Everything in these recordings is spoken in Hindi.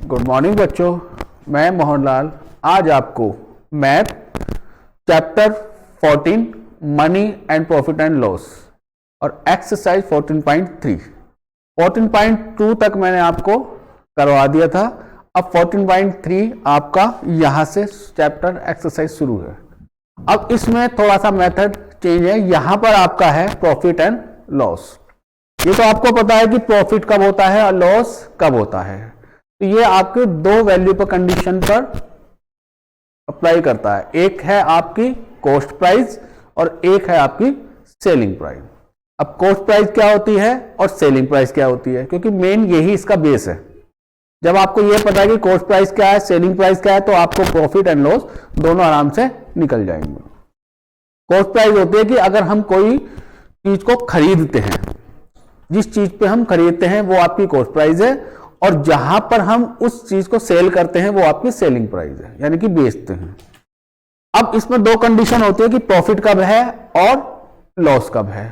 गुड मॉर्निंग बच्चों, मैं मोहनलाल आज आपको math chapter 14 money and profit and loss और एक्सरसाइज 14.2 तक मैंने आपको करवा दिया था। अब 14.3 आपका यहां से चैप्टर एक्सरसाइज शुरू है। अब इसमें थोड़ा सा मेथड चेंज है। यहां पर आपका है प्रॉफिट एंड लॉस। ये तो आपको पता है कि प्रॉफिट कब होता है और लॉस कब होता है। तो ये आपके दो वैल्यू पर कंडीशन पर अप्लाई करता है। एक है आपकी कॉस्ट प्राइस और एक है आपकी सेलिंग प्राइस। अब कॉस्ट प्राइस क्या होती है और सेलिंग प्राइस क्या होती है, क्योंकि मेन यही इसका बेस है। जब आपको यह पता है कि कॉस्ट प्राइस क्या है, सेलिंग प्राइस क्या है, तो आपको प्रॉफिट एंड लॉस दोनों आराम से निकल जाएंगे। कॉस्ट प्राइस होती है कि अगर हम कोई चीज को खरीदते हैं, जिस चीज पे हम खरीदते हैं वो आपकी कॉस्ट प्राइस है, और जहां पर हम उस चीज को सेल करते हैं वो आपकी सेलिंग प्राइस है, यानी कि बेचते हैं। अब इसमें दो कंडीशन होती है कि प्रॉफिट कब है और लॉस कब है।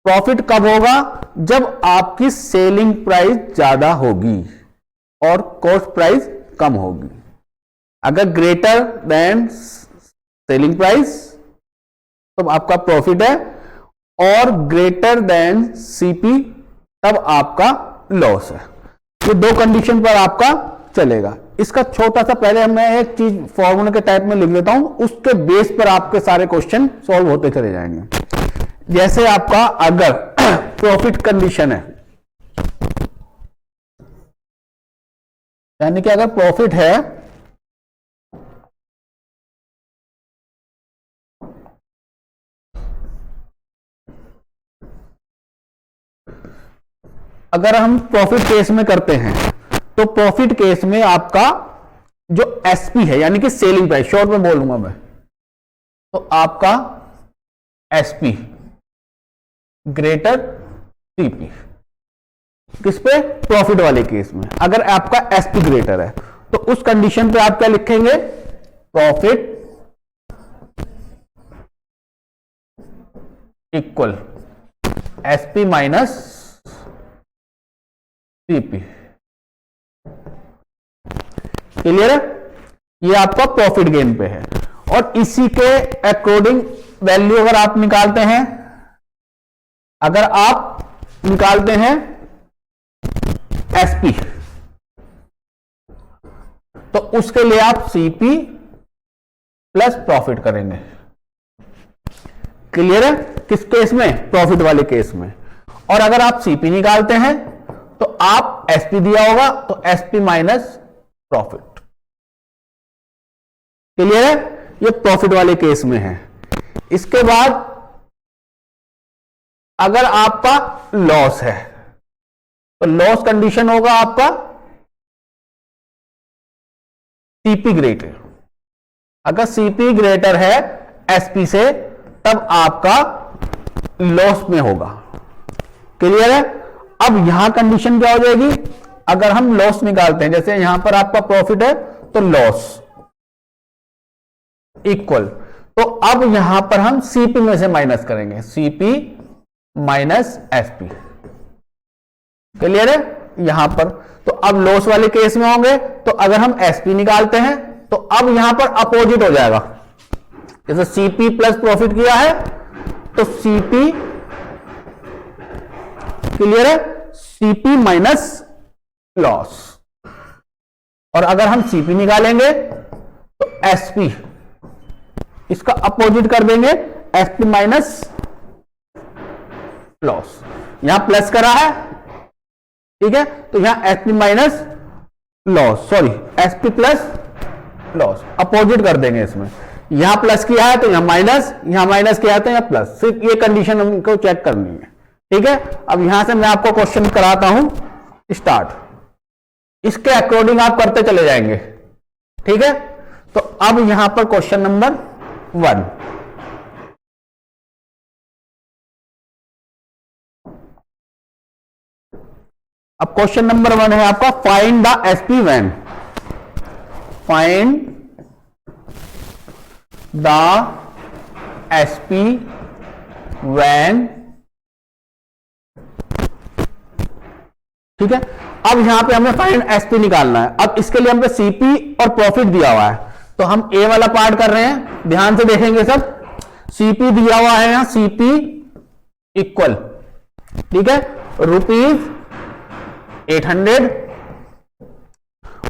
प्रॉफिट कब होगा? जब आपकी सेलिंग प्राइस ज्यादा होगी और कॉस्ट प्राइस कम होगी। अगर ग्रेटर देन सेलिंग प्राइस तो आपका प्रॉफिट है, और ग्रेटर देन सीपी तब आपका लॉस है। ये दो कंडीशन पर आपका चलेगा। इसका छोटा सा पहले मैं एक चीज फॉर्मूला के टाइप में लिख लेता हूं, उसके बेस पर आपके सारे क्वेश्चन सॉल्व होते चले जाएंगे। जैसे आपका अगर प्रॉफिट कंडीशन है, यानी कि अगर प्रॉफिट है अगर हम प्रॉफिट केस में करते हैं तो प्रॉफिट केस में आपका जो एसपी है, यानी कि सेलिंग प्राइस, शॉर्ट में बोलूंगा मैं, तो आपका एसपी ग्रेटर सीपी। किस पे? प्रॉफिट वाले केस में। अगर आपका एसपी ग्रेटर है तो उस कंडीशन पे आप क्या लिखेंगे? Profit equal SP minus CP. Clear है? ये आपका प्रॉफिट गेन पे है। और इसी के अकॉर्डिंग वैल्यू अगर आप निकालते हैं, एसपी, तो उसके लिए आप सीपी प्लस प्रॉफिट करेंगे। क्लियर है? किस केस में? प्रॉफिट वाले केस में। और अगर आप सीपी निकालते हैं तो आप एसपी दिया होगा तो एसपी माइनस प्रॉफिट। क्लियर है? ये प्रॉफिट वाले केस में है। इसके बाद अगर आपका लॉस है तो लॉस कंडीशन होगा आपका सीपी ग्रेटर। अगर सीपी ग्रेटर है एसपी से तब आपका लॉस में होगा। क्लियर है? अब यहां कंडीशन क्या हो जाएगी? अगर हम लॉस निकालते हैं, जैसे यहां पर आपका प्रॉफिट है तो लॉस इक्वल, तो अब यहां पर हम सीपी में से माइनस करेंगे, सीपी माइनस एसपी। क्लियर है? यहां पर तो अब लॉस वाले केस में होंगे, तो अगर हम एसपी निकालते हैं तो अब यहां पर अपोजिट हो जाएगा। जैसे सीपी प्लस प्रॉफिट किया है तो सीपी, क्लियर है, सीपी माइनस लॉस। और अगर हम सीपी निकालेंगे तो एसपी, इसका अपोजिट कर देंगे, एसपी माइनस लॉस। यहां प्लस करा है, ठीक है, तो यहां SP minus loss, sorry SP plus loss, opposite कर देंगे इसमें। यहां प्लस किया है तो यहां माइनस, यहां माइनस किया है तो यहां प्लस। सिर्फ ये कंडीशन हमको चेक करनी है। ठीक है? अब यहां से मैं आपको क्वेश्चन कराता हूं स्टार्ट। इसके अकॉर्डिंग आप करते चले जाएंगे। ठीक है? तो अब यहां पर क्वेश्चन नंबर 1, अब क्वेश्चन नंबर 1 है आपका find the SP when, find the SP when. ठीक है? अब यहां पे हमें फाइंड एसपी निकालना है। अब इसके लिए हमें सीपी और प्रॉफिट दिया हुआ है, तो हम ए वाला पार्ट कर रहे हैं, ध्यान से देखेंगे सब। सीपी दिया हुआ है यहां, सीपी इक्वल, ठीक है, ₹800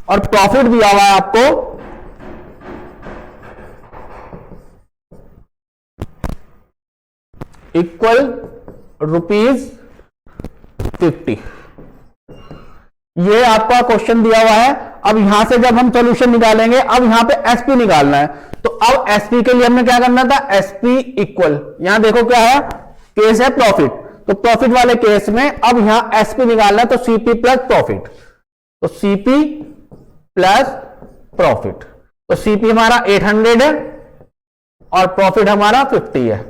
और प्रॉफिट दिया हुआ है आपको इक्वल ₹50। ये आपका क्वेश्चन दिया हुआ है। अब यहां से जब हम सॉल्यूशन निकालेंगे, अब यहां पे एसपी निकालना है, तो अब एसपी के लिए हमने क्या करना था, एसपी इक्वल, यहां देखो क्या है, केस है प्रॉफिट, तो प्रॉफिट वाले केस में अब यहां एसपी निकालना है, तो सीपी प्लस प्रॉफिट, तो सीपी प्लस प्रॉफिट, तो सीपी हमारा 800 है और प्रॉफिट हमारा 50 है,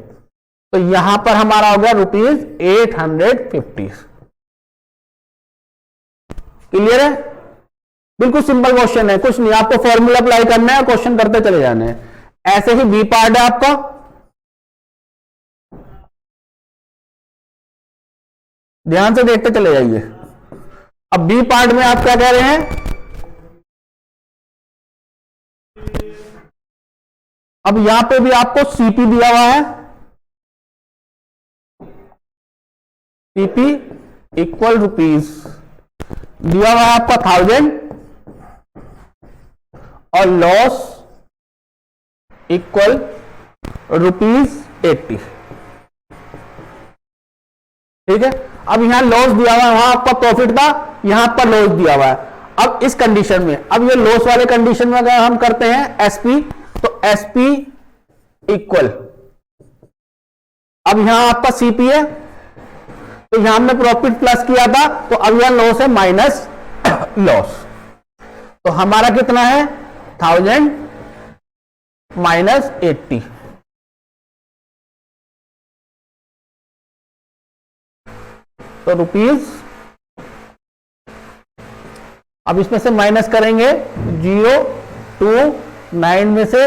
तो यहां पर हमारा हो गया ₹850। क्लियर है? बिल्कुल सिंपल क्वेश्चन है, कुछ नहीं, आपको फॉर्मूला अप्लाई करना है, क्वेश्चन करते चले जाने हैं। ऐसे ही बी पार्ट है आपका, ध्यान से देखते चले जाइए। अब बी पार्ट में आप क्या कह रहे हैं, अब यहां पे भी आपको सीपी दिया हुआ है, सीपी इक्वल ₹, दिया हुआ है आपका 1000 और लॉस इक्वल ₹80। ठीक है, अब यहां लॉस दिया हुआ है, वहां आपका प्रॉफिट था, यहां पर लॉस दिया हुआ है। अब इस कंडीशन में, अब ये लॉस वाले कंडीशन में अगर हम करते हैं एसपी, तो एसपी इक्वल, अब यहां आपका सीपी है, तो यहां हमने प्रॉफिट प्लस किया था, तो अब यहां लॉस है माइनस लॉस, तो हमारा कितना है 1000 माइनस 80, तो ₹। अब इसमें से माइनस करेंगे 0 2 9 में से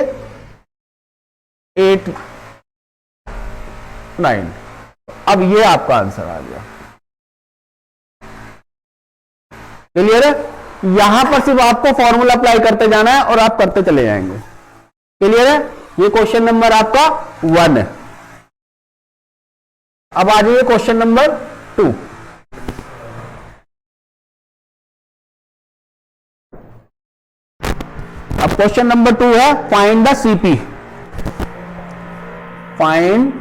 8 9, अब ये आपका आंसर आ गया। क्लियर है? यहां पर सिर्फ आपको फॉर्मूला अप्लाई करते जाना है और आप करते चले जाएंगे। क्लियर है? ये क्वेश्चन नंबर आपका 1 है। अब आ जाइए क्वेश्चन नंबर 2। अब क्वेश्चन नंबर 2 है find the CP, find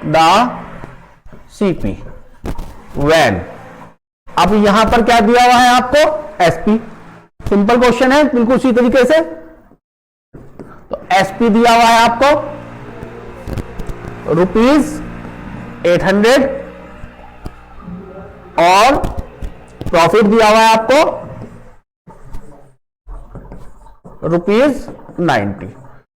the CP when, अब यहां पर क्या दिया हुआ है आपको एसपी, सिंपल क्वेश्चन है बिल्कुल उसी तरीके से, तो एसपी दिया हुआ है आपको ₹800 और प्रॉफिट दिया हुआ है आपको ₹90।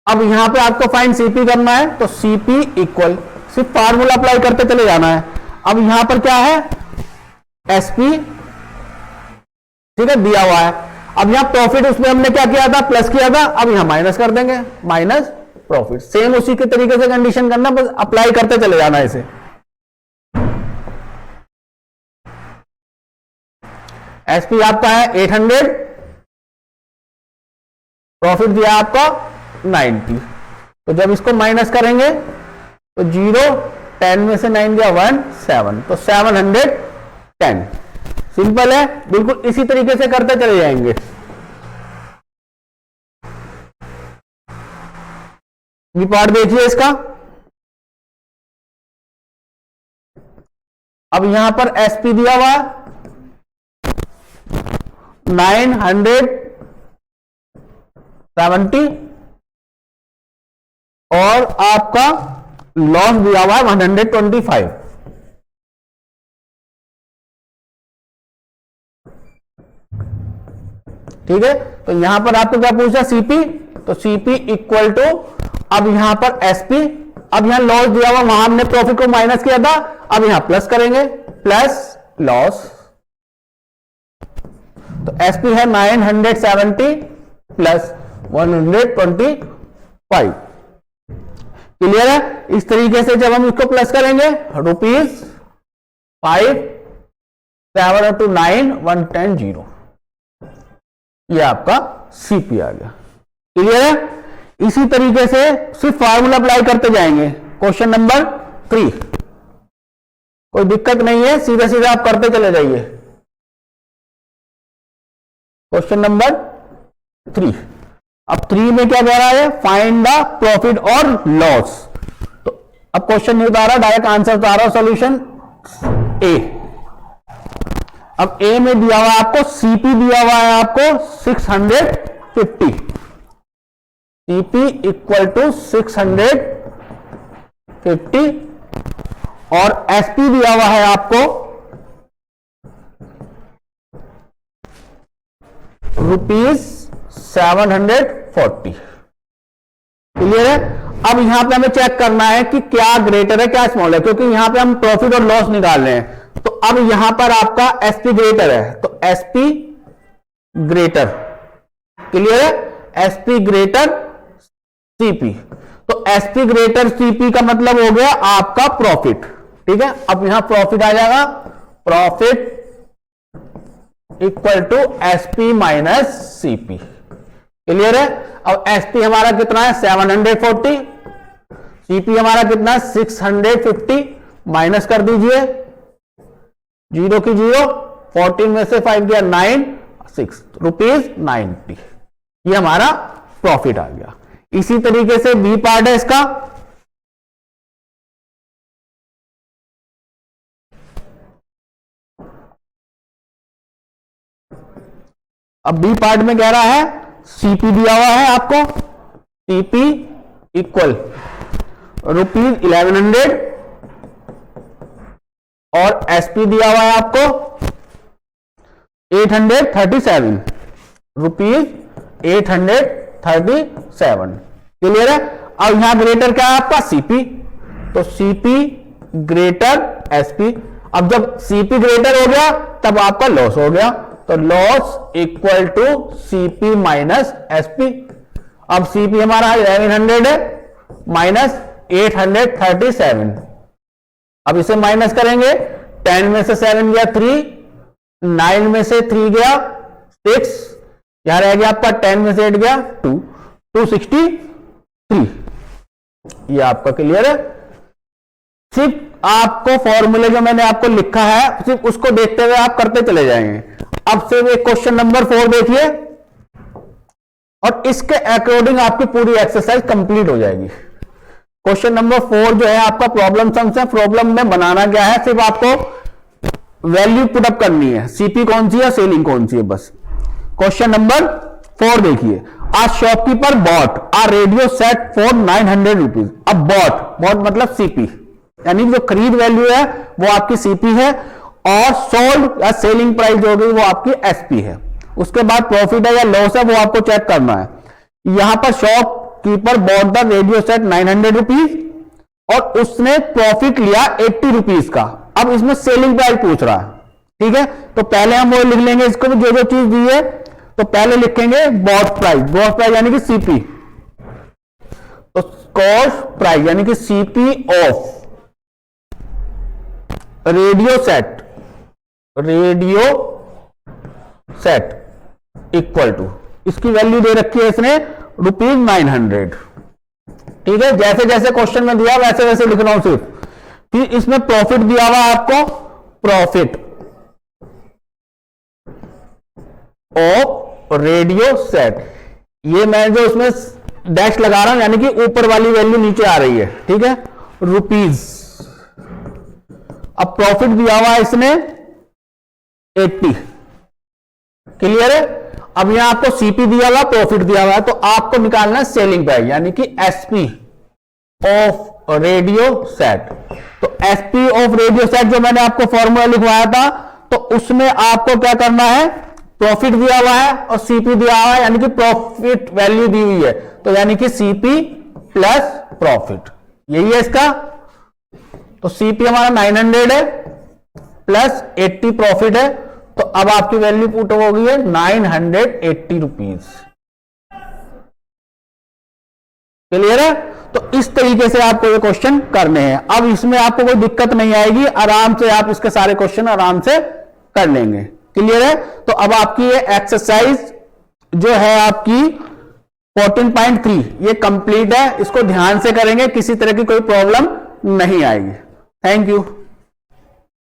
अब यहां पे आपको फाइंड सीपी करना है, तो सीपी इक्वल, सिर्फ फार्मूला अप्लाई करते चले जाना है। अब यहां पर क्या है एसपी, ठीक है, दिया हुआ है। अब यहां प्रॉफिट, उसमें हमने क्या किया था, प्लस किया था, अब यहां माइनस कर देंगे, माइनस प्रॉफिट, सेम उसी के तरीके से कंडीशन करना, बस अप्लाई करते चले जाना इसे। एसपी आपका है 800, प्रॉफिट दिया आपका 90, तो जब इसको माइनस करेंगे तो 0 10 में से 9 गया 1 7, तो 710। सिंपल है, बिल्कुल इसी तरीके से करते चले जाएंगे। ये पार्ट देखिए इसका। अब यहां पर एसपी दिया हुआ 970 और आपका लॉस दिया हुआ है 125। ठीक है, तो यहां पर आपको क्या पूछा सीपी, तो सीपी इक्वल टू, अब यहां पर एसपी, अब यहां लॉस दिया हुआ, वहां हमने प्रॉफिट को माइनस किया था, अब यहां प्लस करेंगे, प्लस लॉस, तो एसपी है 970 प्लस 125। क्लियर है? इस तरीके से जब हम इसको प्लस करेंगे ₹5 7 और 2 9 1 10 0, ये आपका सीपी आ गया। क्लियर है? इसी तरीके से सिर्फ फार्मूला अप्लाई करते जाएंगे। क्वेश्चन नंबर 3, कोई दिक्कत नहीं है, सीधे सीधे आप करते चले जाइए। क्वेश्चन नंबर 3, अब 3 में क्या कह रहा है? फाइंड द प्रॉफिट और लॉस। तो अब क्वेश्चन नहीं बता रहा, डायरेक्ट आंसर बता रहा, सॉल्यूशन ए। अब ए में दिया हुआ है आपको, सीपी दिया हुआ है आपको 650, सीपी इक्वल टू 650 और एसपी दिया हुआ है आपको ₹740। क्लियर है? अब यहां पे हमें चेक करना है कि क्या ग्रेटर है क्या स्मॉल है, क्योंकि यहां पे हम प्रॉफिट और लॉस निकाल रहे हैं। तो अब यहां पर आपका एसपी ग्रेटर है, तो एसपी ग्रेटर, क्लियर है? एसपी ग्रेटर सीपी, तो एसपी ग्रेटर सीपी का मतलब हो गया आपका प्रॉफिट। ठीक है, अब यहां प्रॉफिट आ जाएगा, profit equal to SP minus CP. Clear है? अब एसपी हमारा कितना है? 740, सीपी हमारा कितना है? 650, माइनस कर दीजिए, 0 की 0, 14 में से 5 गया 9, 6 ₹90, ये हमारा प्रॉफिट आ गया। इसी तरीके से बी पार्ट है इसका, अब बी पार्ट में कह रहा है सीपी दिया हुआ है आपको, सीपी इक्वल ₹1100 और एसपी दिया हुआ है आपको 837, ₹837। क्लियर है? अब यहां ग्रेटर क्या है आपका? सीपी, तो सीपी ग्रेटर एसपी। अब जब सीपी ग्रेटर हो गया तब आपका लॉस हो गया, तो loss equal to CP minus SP. अब सीपी हमारा 1100 है माइनस 837, अब इसे माइनस करेंगे, 10 में से 7 गया 3, 9 में से 3 गया 6, यहां रह गया आपका 10 में से 8 गया 2, 263, ये आपका क्लियर है। सिर्फ आपको फॉर्मूले जो मैंने आपको लिखा है सिर्फ उसको देखते हुए आप करते चले जाएंगे। अब सिर्फ एक क्वेश्चन नंबर 4 देखिए और इसके अकॉर्डिंग आपकी पूरी एक्सरसाइज कंप्लीट हो जाएगी। क्वेश्चन नंबर 4 जो है आपका प्रॉब्लम सम्स है। प्रॉब्लम में बनाना क्या है? सिर्फ आपको वैल्यू पुटअप करनी है, सीपी कौन सी है, सेलिंग कौन सी है, बस। क्वेश्चन नंबर 4 देखिए, आज shopkeeper bought a radio set for 900 rupees. अब बॉट मतलब सीपी, यानी जो खरीद वैल्यू है वो आपकी सीपी है और सोल्ड या सेलिंग प्राइस जो होगी वो आपकी एसपी है। उसके बाद प्रॉफिट है या लॉस है वो आपको चेक करना है। यहां पर shopkeeper bought the radio set 900 rupees और उसने प्रॉफिट लिया 80 रुपीज का। अब इसमें सेलिंग प्राइस पूछ रहा है, ठीक है, तो पहले हम वो लिख लेंगे, इसको भी जो चीज दी है तो पहले लिखेंगे बॉट प्राइस यानी कि सीपी, तो कॉस्ट प्राइस यानी कि CP of radio set equal to, इसकी वैल्यू दे रखी है इसने ₹900। ठीक है, जैसे जैसे क्वेश्चन में दिया वैसे वैसे लिख रहा हूं सिर्फ। फिर इसमें प्रॉफिट दिया हुआ आपको, प्रॉफिट ऑफ रेडियो सेट, ये मैं जो उसमें डैश लगा रहा हूं यानी कि ऊपर वाली वैल्यू नीचे आ रही है, ठीक है, रुपीज। अब प्रॉफिट दिया हुआ है इसने 80, क्लियर है। अब यहां आपको सीपी दिया हुआ, प्रॉफिट दिया हुआ है, तो आपको निकालना है सेलिंग प्राइस यानी कि एसपी ऑफ रेडियो सेट। तो एसपी ऑफ रेडियो सेट जो मैंने आपको फॉर्मूला लिखवाया था, तो उसमें आपको क्या करना है, प्रॉफिट दिया हुआ है और सीपी दिया हुआ है यानी कि प्रॉफिट वैल्यू दी हुई है, तो यानी कि सीपी प्लस प्रॉफिट, यही है इसका। तो सीपी हमारा 900 है प्लस 80 प्रॉफिट है, तो अब आपकी वैल्यू पुट हो गई है 980 रुपीज। क्लियर है? तो इस तरीके से आपको ये क्वेश्चन करने हैं। अब इसमें आपको कोई दिक्कत नहीं आएगी, आराम से आप इसके सारे क्वेश्चन आराम से कर लेंगे। क्लियर है? तो अब आपकी ये एक्सरसाइज जो है आपकी 14.3 ये कंप्लीट है। इसको ध्यान से करेंगे, किसी तरह की कोई प्रॉब्लम नहीं आएगी। Thank you.